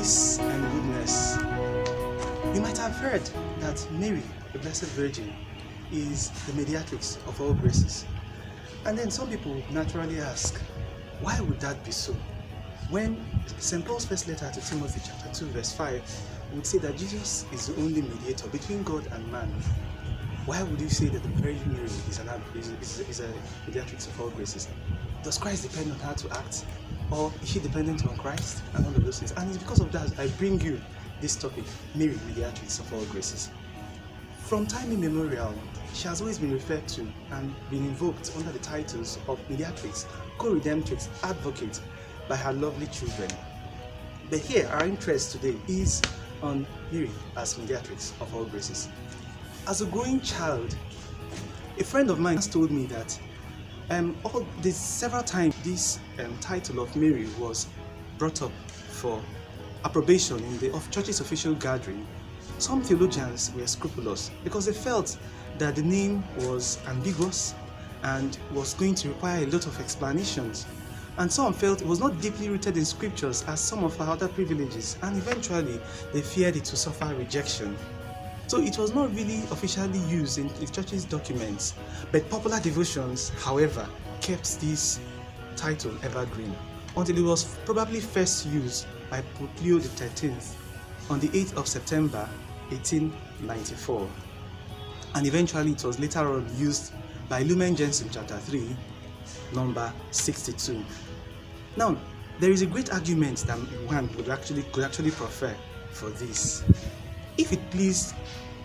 grace and goodness. You might have heard that Mary, the Blessed Virgin, is the Mediatrix of all graces. And then some people would naturally ask, why would that be so? When St. Paul's first letter to Timothy chapter 2 verse 5 would say that Jesus is the only mediator between God and man, why would you say that the Virgin Mary is a mediatrix of all graces? Does Christ depend on her to act? Or is she dependent on Christ and all of those things? And it's because of that I bring you this topic, Mary, mediatrix of all graces. From time immemorial, she has always been referred to and been invoked under the titles of mediatrix, co-redemptrix, advocate by her lovely children. But here, our interest today is on Mary as mediatrix of all graces. As a growing child, a friend of mine has told me that several times this title of Mary was brought up for approbation in the church's official gathering. Some theologians were scrupulous because they felt that the name was ambiguous and was going to require a lot of explanations. And some felt it was not deeply rooted in scriptures as some of her other privileges, and eventually they feared it to suffer rejection. So it was not really officially used in the church's documents, but popular devotions, however, kept this title evergreen until it was probably first used by Pope Leo XIII on the 8th of September 1894. And eventually it was later on used by Lumen Gentium chapter 3, number 62. Now, there is a great argument that one could actually prefer for this. If it pleased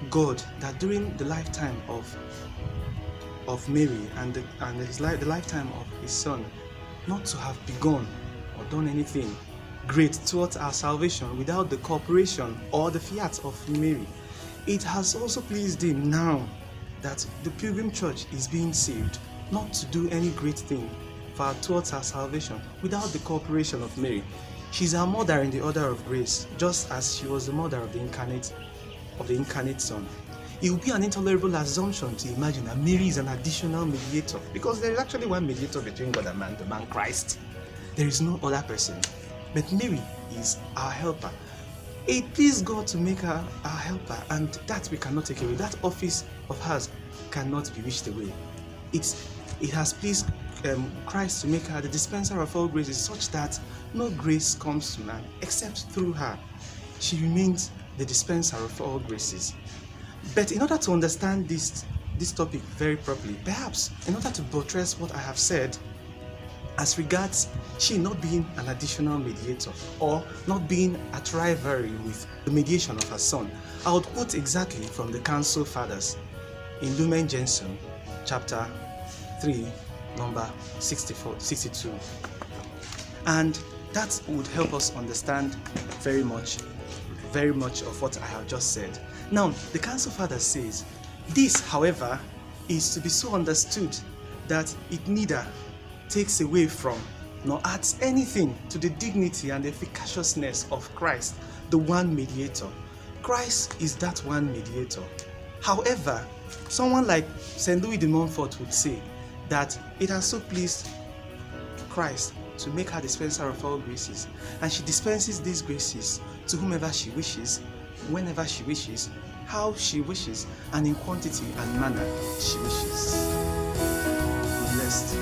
God that during the lifetime of Mary and the lifetime of his son not to have begun or done anything great towards our salvation without the cooperation or the fiat of Mary, it has also pleased him now that the Pilgrim Church is being saved not to do any great thing towards our salvation without the cooperation of Mary. She's our mother in the order of grace, just as she was the mother of the incarnate Son. It would be an intolerable assumption to imagine that Mary is an additional mediator, because there is actually one mediator between God and man, the man Christ. There is no other person. But Mary is our helper. It pleased God to make her our helper, and that we cannot take away. That office of hers cannot be wished away. It has pleased Christ to make her the dispenser of all graces, such that no grace comes to man except through her. She remains the dispenser of all graces. But in order to understand this topic very properly, perhaps in order to buttress what I have said as regards she not being an additional mediator or not being at rivalry with the mediation of her son, I would quote exactly from the Council Fathers in Lumen Gentium chapter 3, number 62. And that would help us understand very much of what I have just said. Now, the Council Father says, this, however, is to be so understood that it neither takes away from nor adds anything to the dignity and efficaciousness of Christ, the one mediator. Christ is that one mediator. However, someone like St. Louis de Montfort would say that it has so pleased Christ to make her dispenser of all graces, and she dispenses these graces to whomever she wishes, whenever she wishes, how she wishes, and in quantity and manner she wishes. Be blessed.